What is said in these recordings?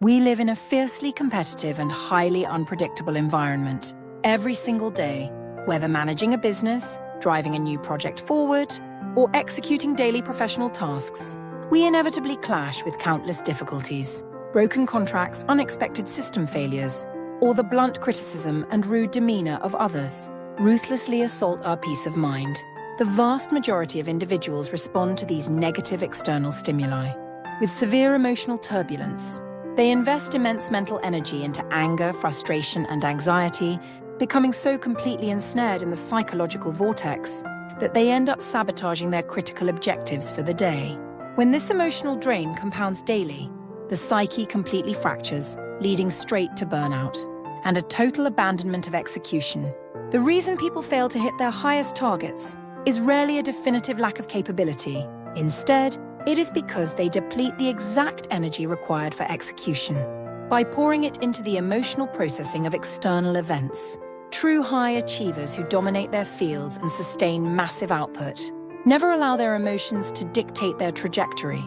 We live in a fiercely competitive and highly unpredictable environment every single day, whether managing a business, driving a new project forward, or executing daily professional tasks. We inevitably clash with countless difficulties, broken contracts, unexpected system failures, or the blunt criticism and rude demeanor of others ruthlessly assault our peace of mind. The vast majority of individuals respond to these negative external stimuli with severe emotional turbulence. They invest immense mental energy into anger, frustration, and anxiety, becoming so completely ensnared in the psychological vortex that they end up sabotaging their critical objectives for the day. When this emotional drain compounds daily, the psyche completely fractures, leading straight to burnout and a total abandonment of execution. The reason people fail to hit their highest targets is rarely a definitive lack of capability. Instead, it is because they deplete the exact energy required for execution by pouring it into the emotional processing of external events. True high achievers who dominate their fields and sustain massive output never allow their emotions to dictate their trajectory.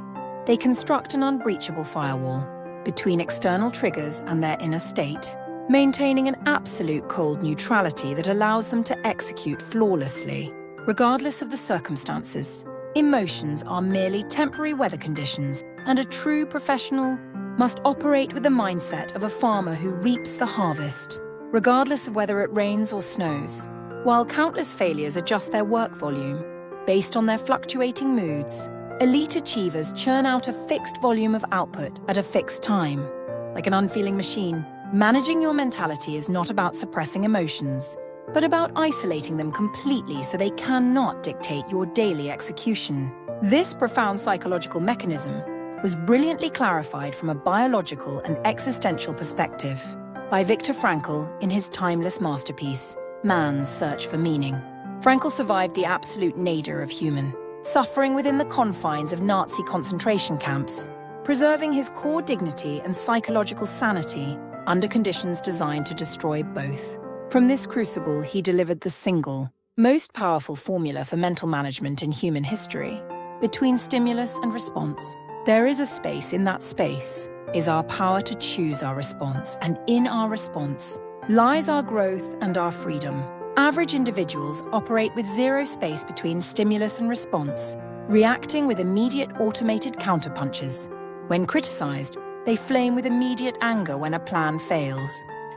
They construct an unbreachable firewall between external triggers and their inner state, maintaining an absolute cold neutrality that allows them to execute flawlessly. Regardless of the circumstances, emotions are merely temporary weather conditions, and a true professional must operate with the mindset of a farmer who reaps the harvest, regardless of whether it rains or snows. While countless failures adjust their work volume based on their fluctuating moods, elite achievers churn out a fixed volume of output at a fixed time. Like an unfeeling machine, managing your mentality is not about suppressing emotions, but about isolating them completely so they cannot dictate your daily execution. This profound psychological mechanism was brilliantly clarified from a biological and existential perspective by Viktor Frankl in his timeless masterpiece, Man's Search for Meaning. Frankl survived the absolute nadir of human, suffering within the confines of Nazi concentration camps, preserving his core dignity and psychological sanity under conditions designed to destroy both. From this crucible, he delivered the single, most powerful formula for mental management in human history. Between stimulus and response, there is a space. In that space is our power to choose our response, and in our response lies our growth and our freedom. Average individuals operate with zero space between stimulus and response, reacting with immediate automated counterpunches. When criticized, they flame with immediate anger when a plan fails.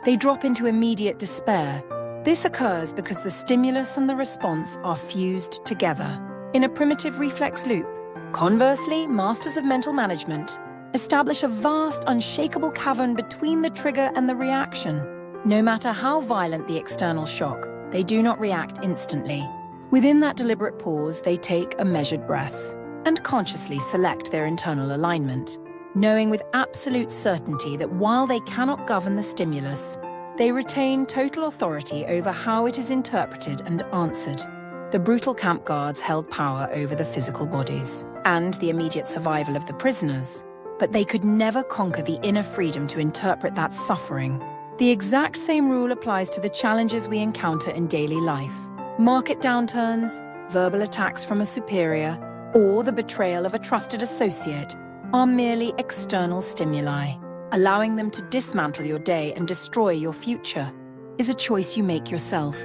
They drop into immediate despair. This occurs because the stimulus and the response are fused together in a primitive reflex loop. Conversely, masters of mental management establish a vast, unshakable cavern between the trigger and the reaction. No matter how violent the external shock, they do not react instantly. Within that deliberate pause, they take a measured breath and consciously select their internal alignment, knowing with absolute certainty that while they cannot govern the stimulus, they retain total authority over how it is interpreted and answered. The brutal camp guards held power over the physical bodies and the immediate survival of the prisoners, but they could never conquer the inner freedom to interpret that suffering. The exact same rule applies to the challenges we encounter in daily life. Market downturns, verbal attacks from a superior, or the betrayal of a trusted associate are merely external stimuli. Allowing them to dismantle your day and destroy your future is a choice you make yourself.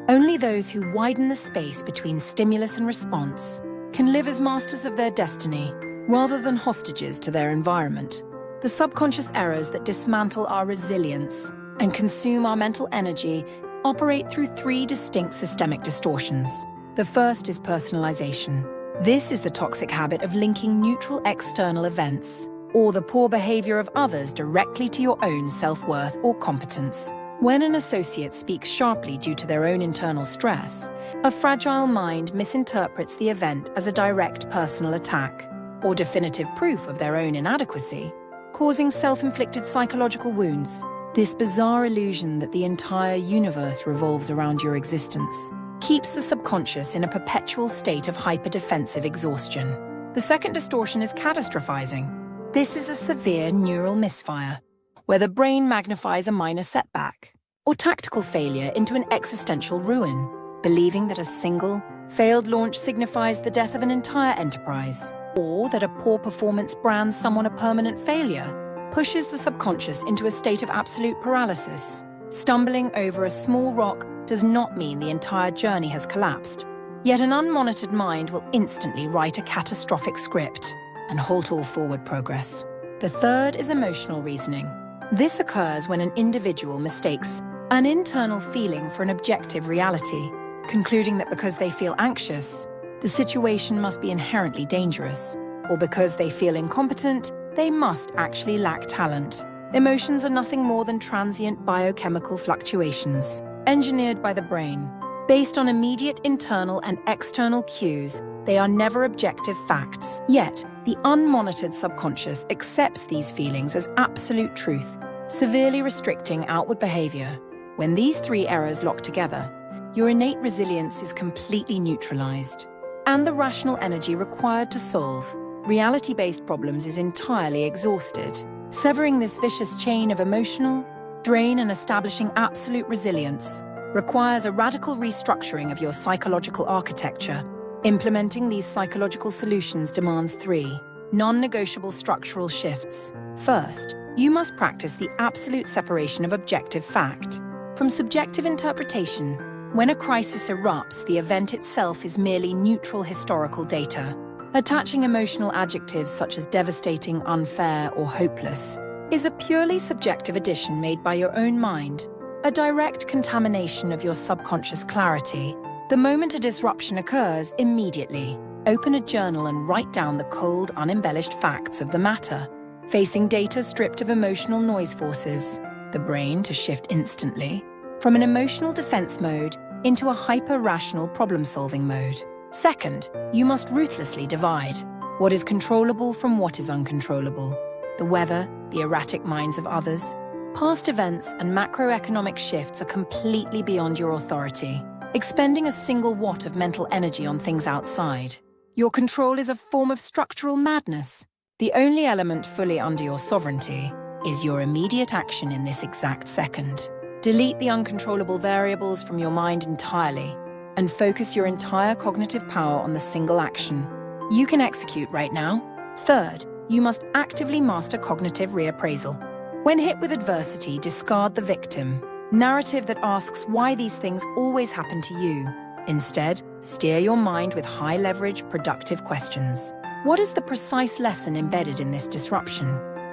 Only those who widen the space between stimulus and response can live as masters of their destiny, rather than hostages to their environment. The subconscious errors that dismantle our resilience and consume our mental energy operate through three distinct systemic distortions. The first is personalization. This is the toxic habit of linking neutral external events or the poor behavior of others directly to your own self-worth or competence. When an associate speaks sharply due to their own internal stress, a fragile mind misinterprets the event as a direct personal attack or definitive proof of their own inadequacy, causing self-inflicted psychological wounds. This bizarre illusion that the entire universe revolves around your existence keeps the subconscious in a perpetual state of hyper-defensive exhaustion. The second distortion is catastrophizing. This is a severe neural misfire, where the brain magnifies a minor setback or tactical failure into an existential ruin, believing that a single, failed launch signifies the death of an entire enterprise, or that a poor performance brands someone a permanent failure. pushes the subconscious into a state of absolute paralysis. Stumbling over a small rock does not mean the entire journey has collapsed. Yet an unmonitored mind will instantly write a catastrophic script and halt all forward progress. The third is emotional reasoning. This occurs when an individual mistakes an internal feeling for an objective reality, concluding that because they feel anxious, the situation must be inherently dangerous, or because they feel incompetent, they must actually lack talent. Emotions are nothing more than transient biochemical fluctuations, engineered by the brain. Based on immediate internal and external cues, they are never objective facts. Yet, the unmonitored subconscious accepts these feelings as absolute truth, severely restricting outward behavior. When these three errors lock together, your innate resilience is completely neutralized, and the rational energy required to solve reality-based problems is entirely exhausted. Severing this vicious chain of emotional drain and establishing absolute resilience requires a radical restructuring of your psychological architecture. Implementing these psychological solutions demands three non-negotiable structural shifts. First, you must practice the absolute separation of objective fact from subjective interpretation. When a crisis erupts, the event itself is merely neutral historical data. Attaching emotional adjectives such as devastating, unfair, or hopeless is a purely subjective addition made by your own mind, a direct contamination of your subconscious clarity. The moment a disruption occurs, immediately open a journal and write down the cold, unembellished facts of the matter, facing data stripped of emotional noise forces, the brain to shift instantly from an emotional defense mode into a hyper-rational problem-solving mode. Second, you must ruthlessly divide what is controllable from what is uncontrollable. The weather, the erratic minds of others, past events, and macroeconomic shifts are completely beyond your authority. Expending a single watt of mental energy on things outside your control is a form of structural madness. The only element fully under your sovereignty is your immediate action in this exact second. Delete the uncontrollable variables from your mind entirely and focus your entire cognitive power on the single action you can execute right now. Third, you must actively master cognitive reappraisal. When hit with adversity, discard the victim narrative that asks why these things always happen to you. Instead, steer your mind with high-leverage, productive questions. What is the precise lesson embedded in this disruption?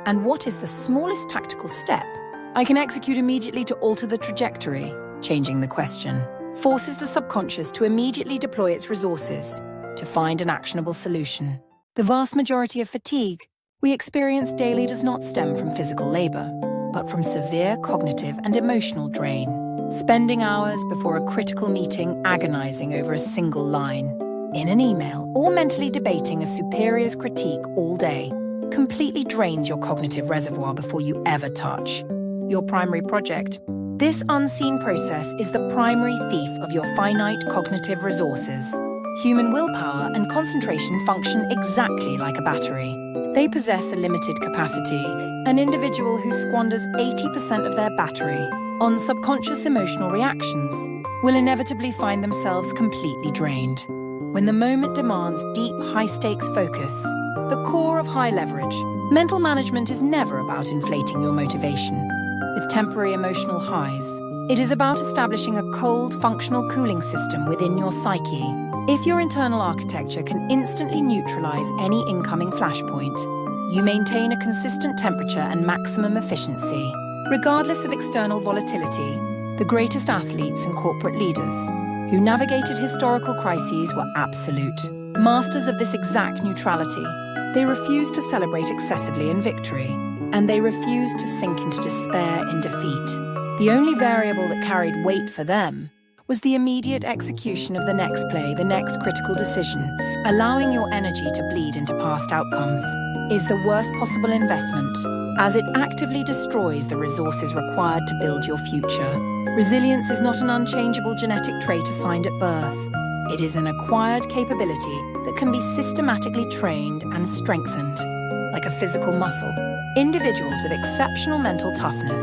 And what is the smallest tactical step I can execute immediately to alter the trajectory? Changing the question forces the subconscious to immediately deploy its resources to find an actionable solution. The vast majority of fatigue we experience daily does not stem from physical labor, but from severe cognitive and emotional drain. Spending hours before a critical meeting agonizing over a single line in an email or mentally debating a superior's critique all day completely drains your cognitive reservoir before you ever touch your primary project. This unseen process is the primary thief of your finite cognitive resources. Human willpower and concentration function exactly like a battery. They possess a limited capacity. An individual who squanders 80% of their battery on subconscious emotional reactions will inevitably find themselves completely drained. When the moment demands deep, high-stakes focus, the core of high leverage, mental management is never about inflating your motivation with temporary emotional highs. It is about establishing a cold, functional cooling system within your psyche. If your internal architecture can instantly neutralize any incoming flashpoint, you maintain a consistent temperature and maximum efficiency. Regardless of external volatility, the greatest athletes and corporate leaders who navigated historical crises were absolute masters of this exact neutrality. They refused to celebrate excessively in victory, and they refused to sink into despair in defeat. The only variable that carried weight for them was the immediate execution of the next play, the next critical decision. Allowing your energy to bleed into past outcomes is the worst possible investment, as it actively destroys the resources required to build your future. Resilience is not an unchangeable genetic trait assigned at birth. It is an acquired capability that can be systematically trained and strengthened, like a physical muscle. Individuals with exceptional mental toughness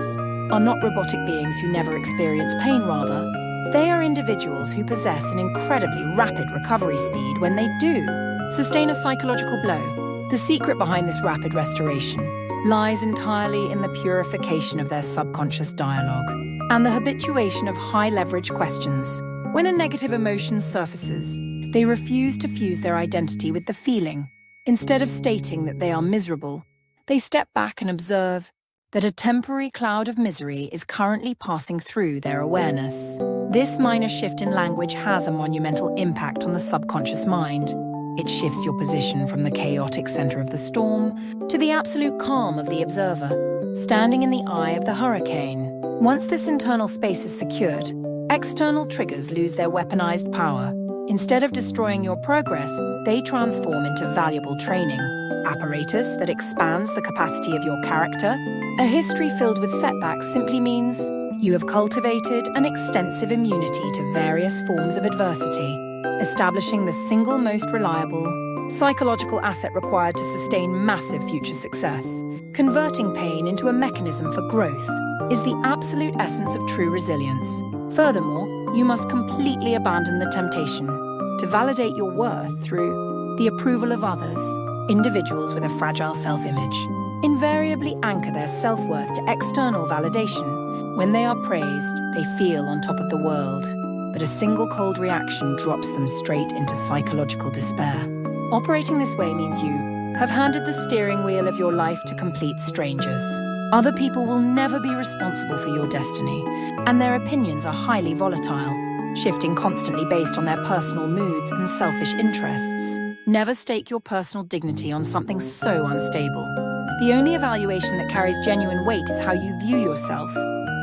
are not robotic beings who never experience pain, rather. They are individuals who possess an incredibly rapid recovery speed when they do sustain a psychological blow. The secret behind this rapid restoration lies entirely in the purification of their subconscious dialogue and the habituation of high-leverage questions. When a negative emotion surfaces, they refuse to fuse their identity with the feeling. Instead of stating that they are miserable, they step back and observe that a temporary cloud of misery is currently passing through their awareness. This minor shift in language has a monumental impact on the subconscious mind. It shifts your position from the chaotic center of the storm to the absolute calm of the observer, standing in the eye of the hurricane. Once this internal space is secured, external triggers lose their weaponized power. Instead of destroying your progress, they transform into valuable training. Apparatus that expands the capacity of your character. A history filled with setbacks simply means you have cultivated an extensive immunity to various forms of adversity, establishing the single most reliable psychological asset required to sustain massive future success. Converting pain into a mechanism for growth is the absolute essence of true resilience. Furthermore, you must completely abandon the temptation to validate your worth through the approval of others. Individuals with a fragile self-image invariably anchor their self-worth to external validation. When they are praised, they feel on top of the world, but a single cold reaction drops them straight into psychological despair. Operating this way means you have handed the steering wheel of your life to complete strangers. Other people will never be responsible for your destiny, and their opinions are highly volatile, shifting constantly based on their personal moods and selfish interests. Never stake your personal dignity on something so unstable. The only evaluation that carries genuine weight is how you view yourself.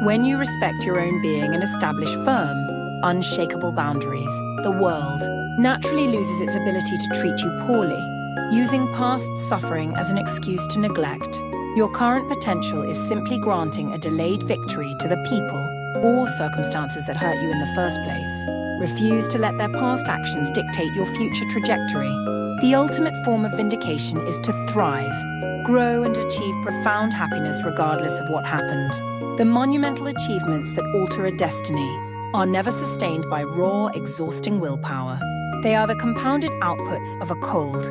When you respect your own being and establish firm, unshakable boundaries, the world naturally loses its ability to treat you poorly, using past suffering as an excuse to neglect. Your current potential is simply granting a delayed victory to the people or circumstances that hurt you in the first place. Refuse to let their past actions dictate your future trajectory. The ultimate form of vindication is to thrive, grow and achieve profound happiness regardless of what happened. The monumental achievements that alter a destiny are never sustained by raw, exhausting willpower. They are the compounded outputs of a cold,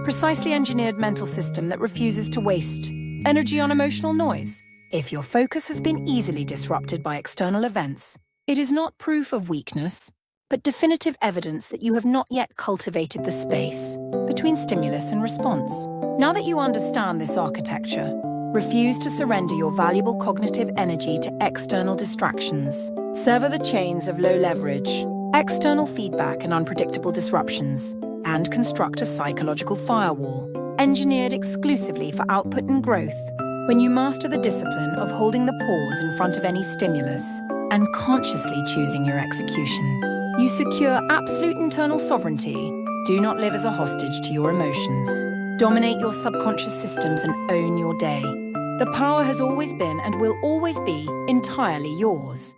precisely engineered mental system that refuses to waste energy on emotional noise. If your focus has been easily disrupted by external events, it is not proof of weakness, but definitive evidence that you have not yet cultivated the space between stimulus and response. Now that you understand this architecture, refuse to surrender your valuable cognitive energy to external distractions. Sever the chains of low leverage, external feedback and unpredictable disruptions, and construct a psychological firewall, engineered exclusively for output and growth. When you master the discipline of holding the pause in front of any stimulus and consciously choosing your execution, you secure absolute internal sovereignty. Do not live as a hostage to your emotions. Dominate your subconscious systems and own your day. The power has always been and will always be entirely yours.